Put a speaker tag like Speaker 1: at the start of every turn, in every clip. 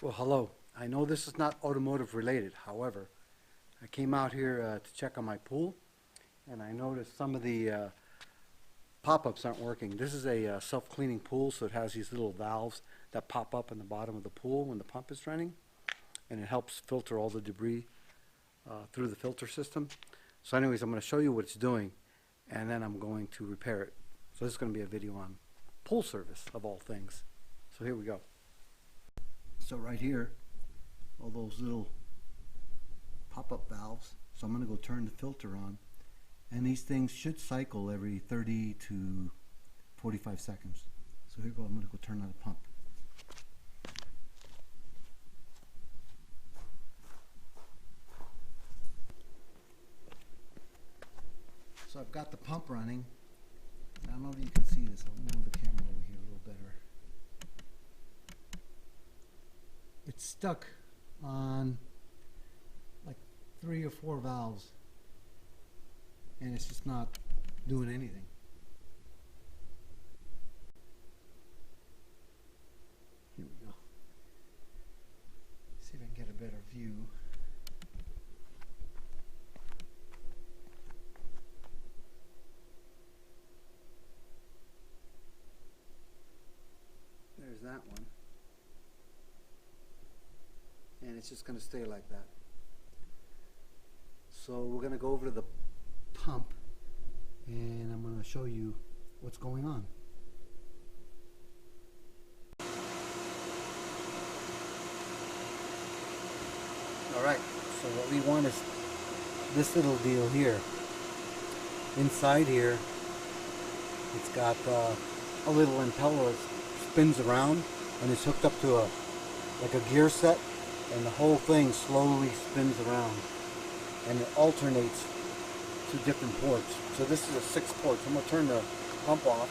Speaker 1: Well, hello. I know this is not automotive related. However, I came out here to check on my pool, and I noticed some of the pop-ups aren't working. This is a self-cleaning pool, so it has these little valves that pop up in the bottom of the pool when the pump is running, and it helps filter all the debris through the filter system. So anyways, I'm going to show you what it's doing, and then I'm going to repair it. So this is going to be a video on pool service, of all things. So here we go. So right here, all those little pop-up valves. So I'm going to go turn the filter on, and these things should cycle every 30 to 45 seconds. So here we go. I'm going to go turn on the pump. So I've got the pump running. I don't know if you can see this. I'll move the camera over here a little better. It's stuck on like 3 or 4 valves, and it's just not doing anything. Here we go. See if I can get a better view. There's that one. And it's just going to stay like that. So we're going to go over to the pump, and I'm going to show you what's going on. Alright, so what we want is this little deal here. Inside here, it's got a little impeller that spins around, and it's hooked up to like a gear set, and the whole thing slowly spins around, and it alternates to different ports. So this is a 6 port. So I'm going to turn the pump off.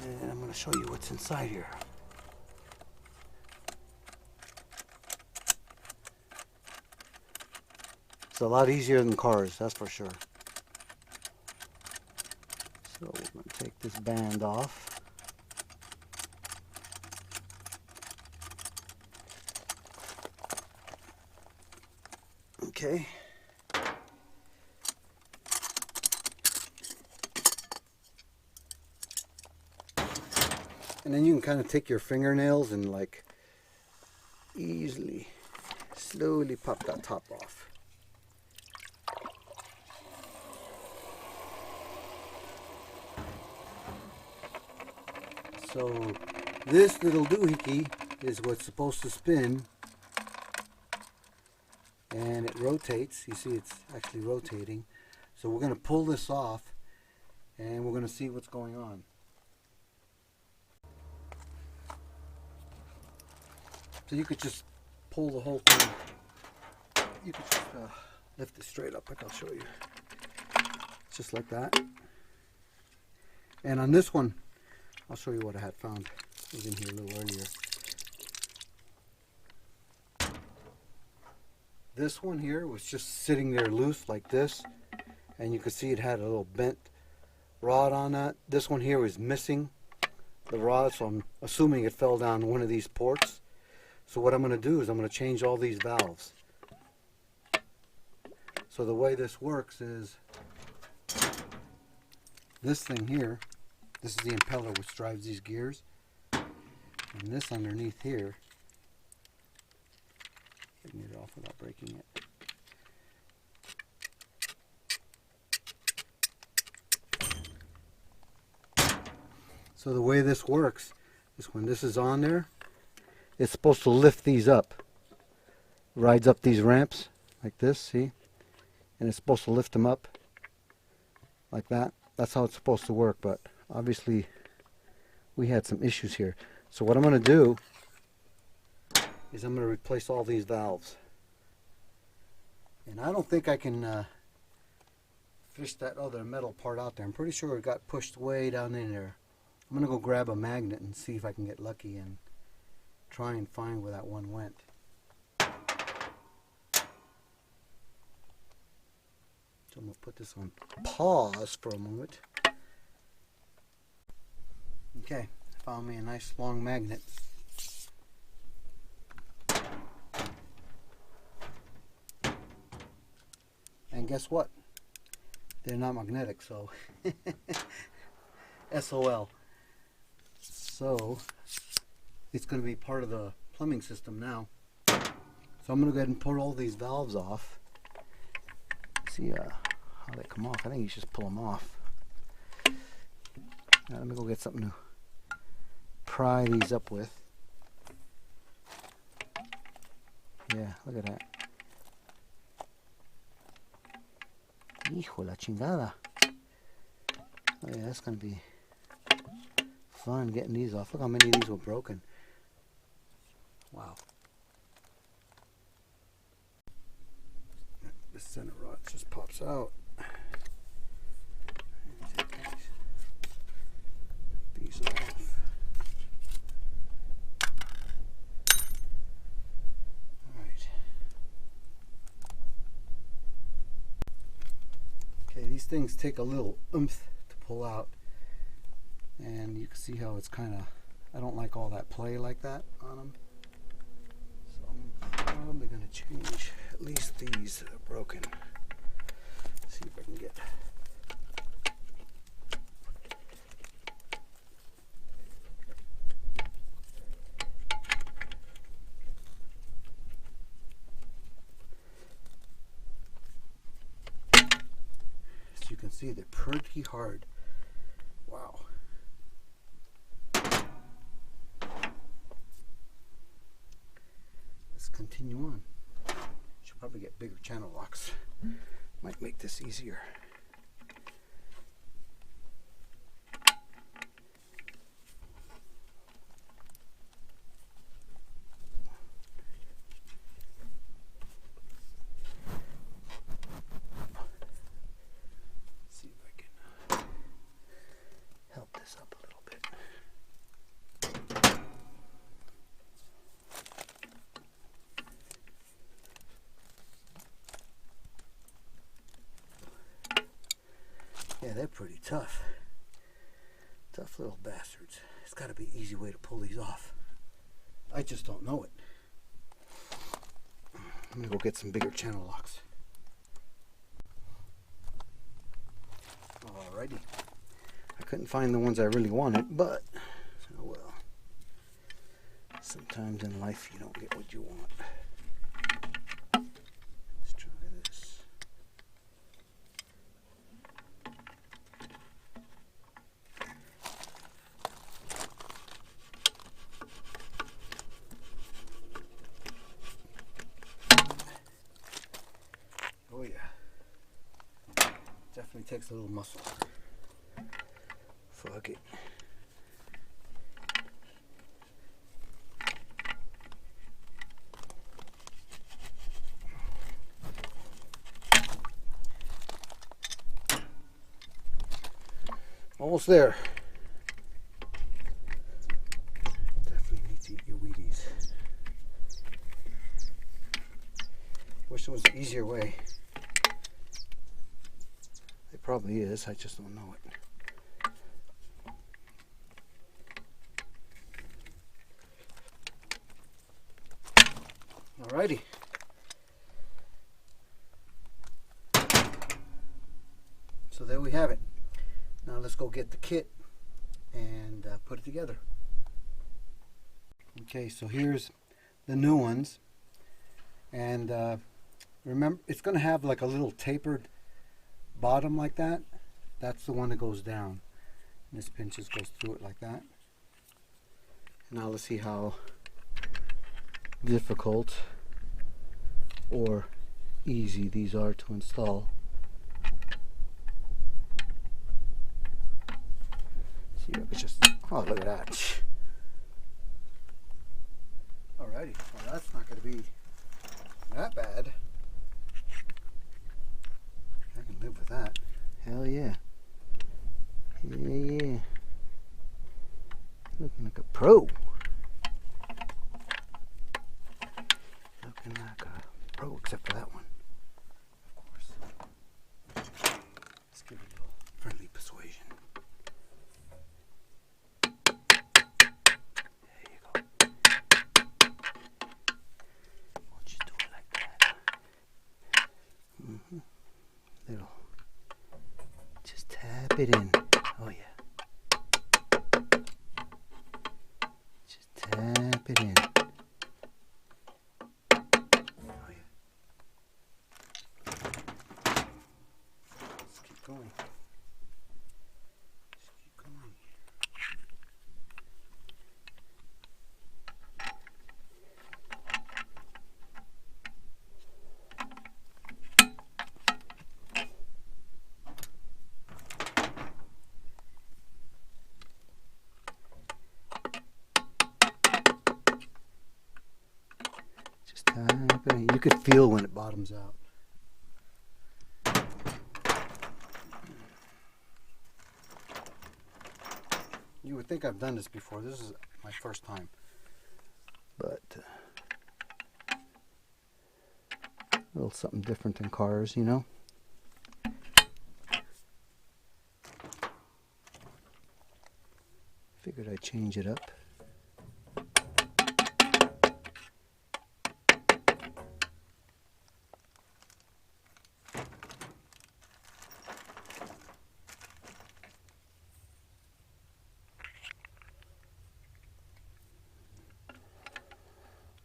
Speaker 1: And I'm going to show you what's inside here. It's a lot easier than cars, that's for sure. So we're going to take this band off. Okay. And then you can kind of take your fingernails and like easily, slowly pop that top off. So this little doohickey is what's supposed to spin, and it rotates. You see it's actually rotating. So we're going to pull this off, and we're going to see what's going on. So you could just pull the whole thing. You could just lift it straight up like I'll show you. Just like that. And on this one, I'll show you what I had found. It was in here a little earlier. This one here was just sitting there loose like this, and you could see it had a little bent rod on that. This one here was missing the rod, so I'm assuming it fell down one of these ports. So what I'm going to do is I'm going to change all these valves. So the way this works is this thing here. This is the impeller which drives these gears, and this underneath here, getting it off without breaking it. So the way this works is when this is on there, it's supposed to lift these up. Rides up these ramps like this, see? And it's supposed to lift them up like that. That's how it's supposed to work, but obviously we had some issues here. So what I'm going to do is I'm going to replace all these valves. And I don't think I can fish that other metal part out there. I'm pretty sure it got pushed way down in there. I'm going to go grab a magnet and see if I can get lucky and try and find where that one went. going to put this on pause for a moment. Okay, found me a nice long magnet. And guess what? They're not magnetic, so SOL. So it's going to be part of the plumbing system now. So I'm going to go ahead and pull all these valves off. See how they come off. I think you should just pull them off. Now, let me go get something to pry these up with. Yeah, look at that. Hijo la chingada. Oh yeah, that's going to be fun getting these off. Look how many of these were broken. Wow. This center rod just pops out. Take these off. Alright. Okay, these things take a little oomph to pull out. And you can see how it's kind of, I don't like all that play like that on them. So I'm probably going to change at least these that are broken. See if I can get. As you can see, they're pretty hard. Wow. Continue on. Should probably get bigger channel locks. Might make this easier. See if I can help this up a little bit. Yeah, they're pretty tough. Tough little bastards. It's got to be an easy way to pull these off. I just don't know it. I'm going to go get some bigger channel locks. Alrighty. I couldn't find the ones I really wanted, but oh well. Sometimes in life you don't get what you want. Let's try this. Oh yeah, definitely takes a little muscle. Fuck it. Almost there. Definitely need to eat your Wheaties. Wish there was an easier way. It probably is, I just don't know it. Alrighty. So there we have it. Now let's go get the kit and put it together. Okay, so here's the new ones. And remember, it's going to have like a little tapered bottom like that. That's the one that goes down. And this pin just goes through it like that. Now let's see how difficult or easy these are to install. See if I could just, oh look at that. Alrighty, well that's not going to be that bad. I can live with that. Hell yeah. Yeah. Looking like a pro. Looking like a pro, except for that one, of course. Little, just tap it in. Oh yeah. Just tap it in. Oh yeah. Let's keep going. Let's keep going. You could feel when it bottoms out. You would think I've done this before. This is my first time. But a little something different than cars, you know? Figured I'd change it up.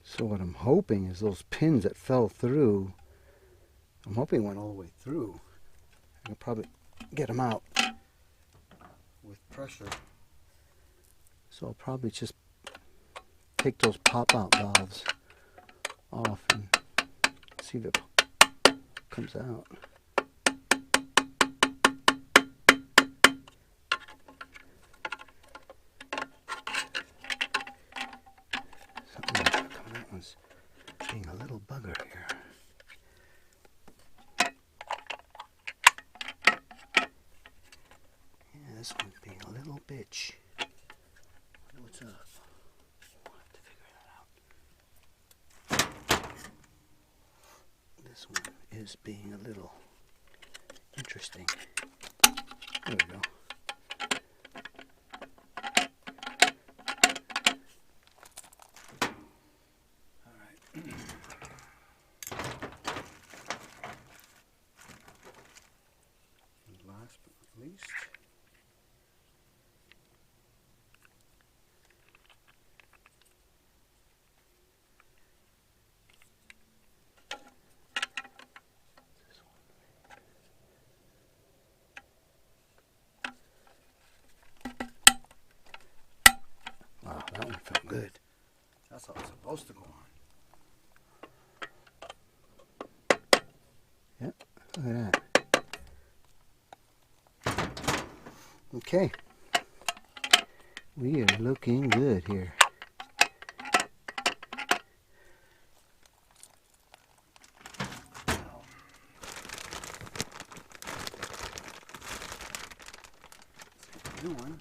Speaker 1: So what I'm hoping is those pins that fell through, I'm hoping went all the way through. I can probably get them out with pressure. So I'll probably just take those pop-out valves off and see if it comes out. Being a little bugger here. Yeah, this one's being a little bitch. What's up? We'll have to figure that out. This one is being a little interesting. There we go. Last but not least, this one. Wow, that one felt good. That's how it's supposed to go on. Yep, look at that. Okay, we are looking good here. New one,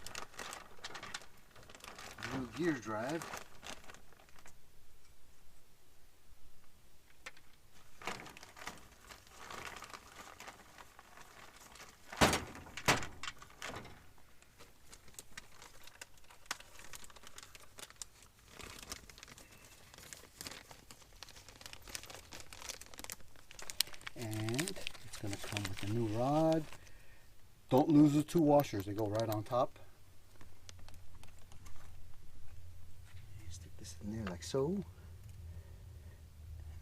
Speaker 1: new gear drive. And it's going to come with a new rod. Don't lose the two washers, they go right on top. Stick this in there like so. I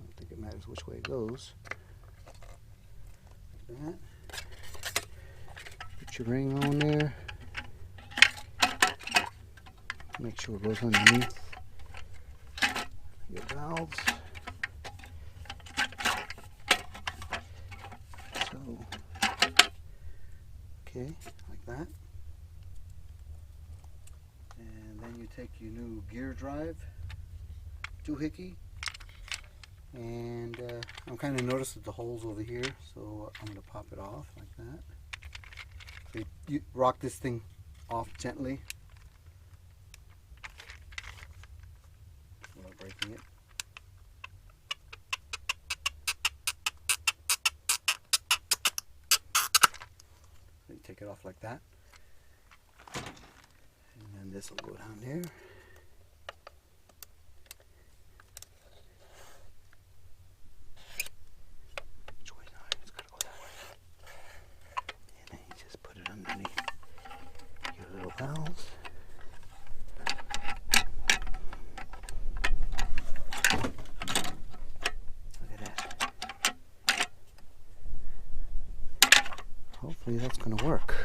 Speaker 1: don't think it matters which way it goes. Like that. Put your ring on there. Make sure it goes underneath your valves. Okay, like that. And then you take your new gear drive doohickey, and I'm kind of noticing the holes over here, so I'm going to pop it off like that. So you rock this thing off gently without breaking it. You take it off like that, and then this will go down there. Which way now? It's got Hopefully that's going to work.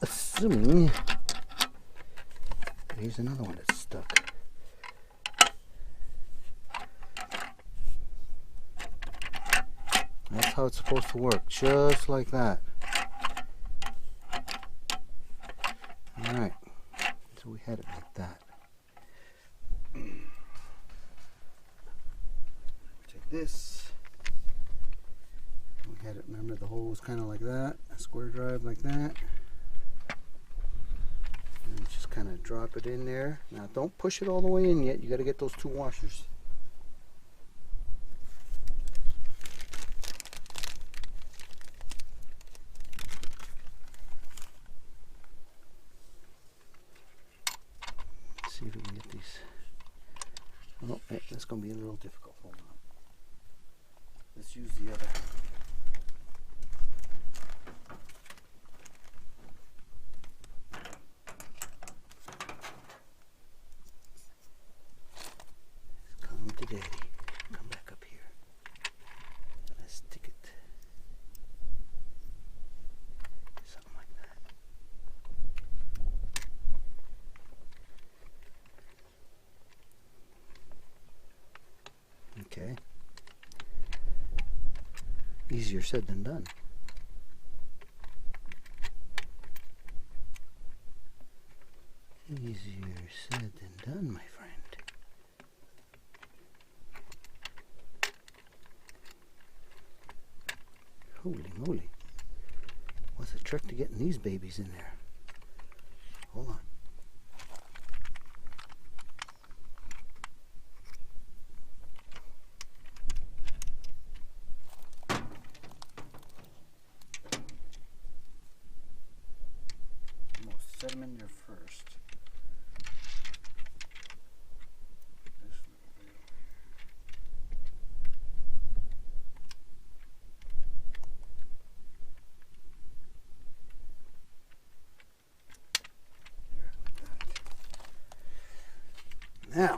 Speaker 1: Assuming. Here's another one that's stuck. That's how it's supposed to work, just like that. Alright, so we had it like that. Take this. We had it, remember the hole was kind of like that, a square drive like that. And just kind of drop it in there. Now don't push it all the way in yet, you got to get those two washers. See if we can get these. Oh, that's going to be a little difficult. Hold on. Let's use the other. Come to daddy. Come back up here. Let's stick it. Something like that. Okay. Easier said than done. Easier said than done, my friend. Holy moly. What's the trick to getting these babies in there? Hold on. Set them in there first. This little bit. There, like that. Now,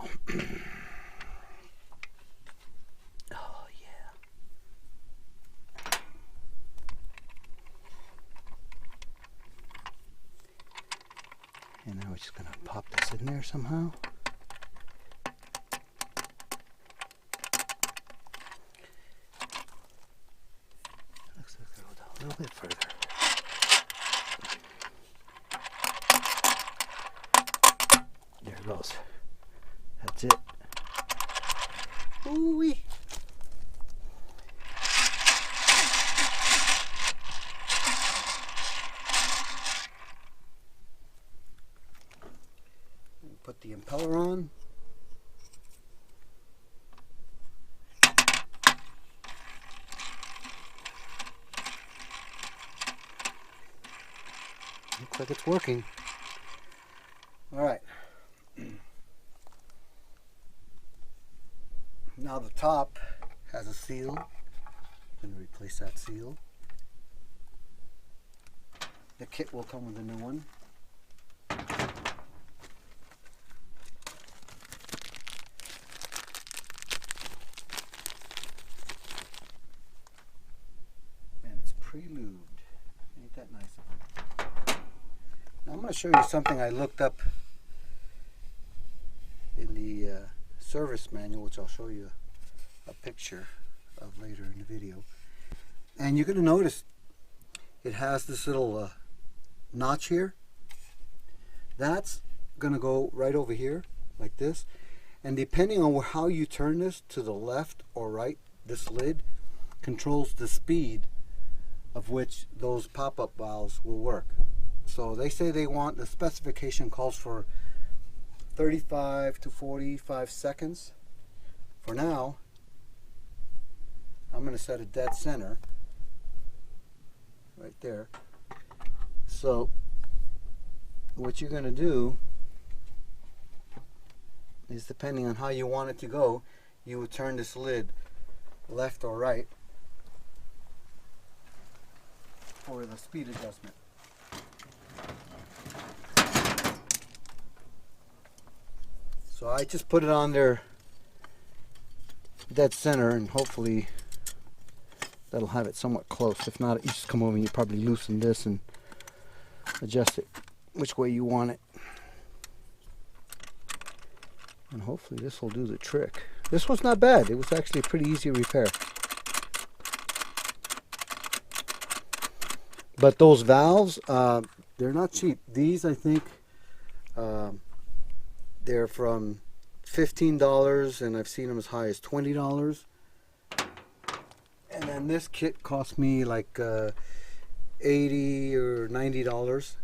Speaker 1: oh yeah. And now we're just going to pop this in there somehow. Looks like it'll go down a little bit further. There it goes. That's it. Ooh-wee. Put the impeller on. Looks like it's working. All right. Now the top has a seal. I'm going to replace that seal. The kit will come with a new one. Pre-lubed. Ain't that nice of them? Now I'm going to show you something I looked up in the service manual, which I'll show you a picture of later in the video. And you're going to notice it has this little notch here. That's going to go right over here like this. And depending on how you turn this to the left or right, this lid controls the speed of which those pop-up valves will work. So they say they want, the specification calls for 35 to 45 seconds. For now, I'm going to set a dead center right there. So what you're going to do is, depending on how you want it to go, you would turn this lid left or right for the speed adjustment. So I just put it on there dead center, and hopefully that'll have it somewhat close. If not, you just come over and you probably loosen this and adjust it which way you want it. And hopefully this will do the trick. This was not bad. It was actually a pretty easy repair. But those valves, they're not cheap. These, I think, they're from $15, and I've seen them as high as $20. And then this kit cost me like $80 or $90.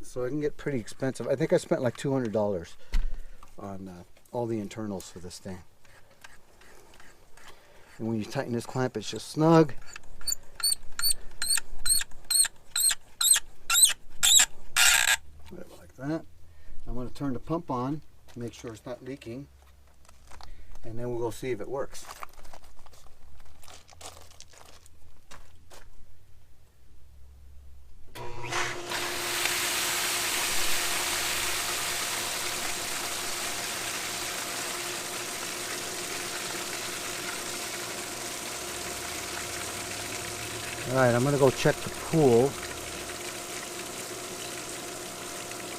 Speaker 1: So I can get pretty expensive. I think I spent like $200 on all the internals for this thing. And when you tighten this clamp, it's just snug. Like that. I'm going to turn the pump on to make sure it's not leaking, and then we'll go see if it works. Alright, I'm going to go check the pool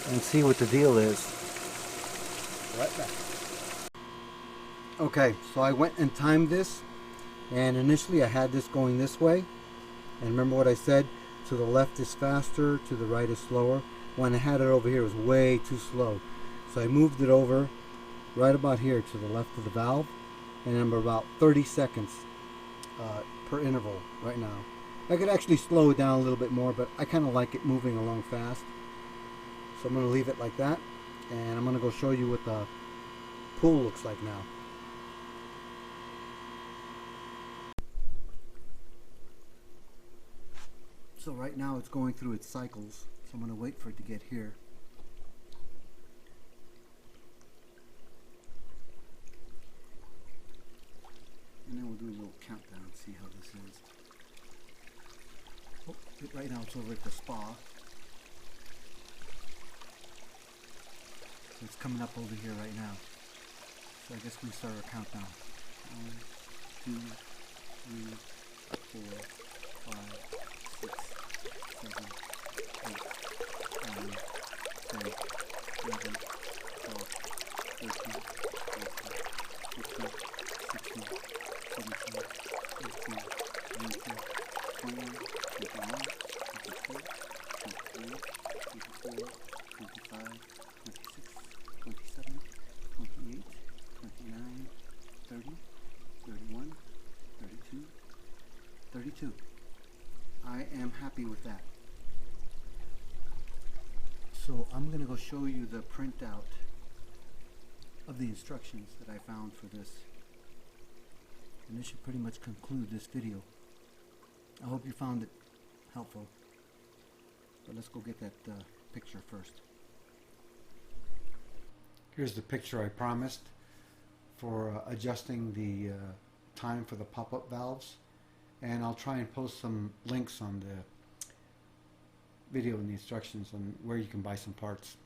Speaker 1: and see what the deal is. Right back. Okay, so I went and timed this, and initially I had this going this way, and remember what I said, to the left is faster, to the right is slower. When I had it over here, it was way too slow. So I moved it over right about here to the left of the valve, and I'm about 30 seconds per interval right now. I could actually slow it down a little bit more, but I kind of like it moving along fast. So I'm going to leave it like that, and I'm going to go show you what the pool looks like now. So right now it's going through its cycles, so I'm going to wait for it to get here. And then we'll do a little countdown and see how this is. Oh, right now it's over at the spa. So it's coming up over here right now. So I guess we start our countdown. 1, 2, 3, 4, 5, 6, 7, 8, 9, 10, 11, 12, 13, 14, 15, 16, 17, 18, 19, 20, 21, 22, 23, 24, 25, 26, 27, 28, 29, 30, 31, 32, 32. I am happy with that. So I'm going to go show you the printout of the instructions that I found for this. And this should pretty much conclude this video. I hope you found it helpful. But let's go get that picture first. Here's the picture I promised for adjusting the time for the pop-up valves. And I'll try and post some links on the video and the instructions on where you can buy some parts.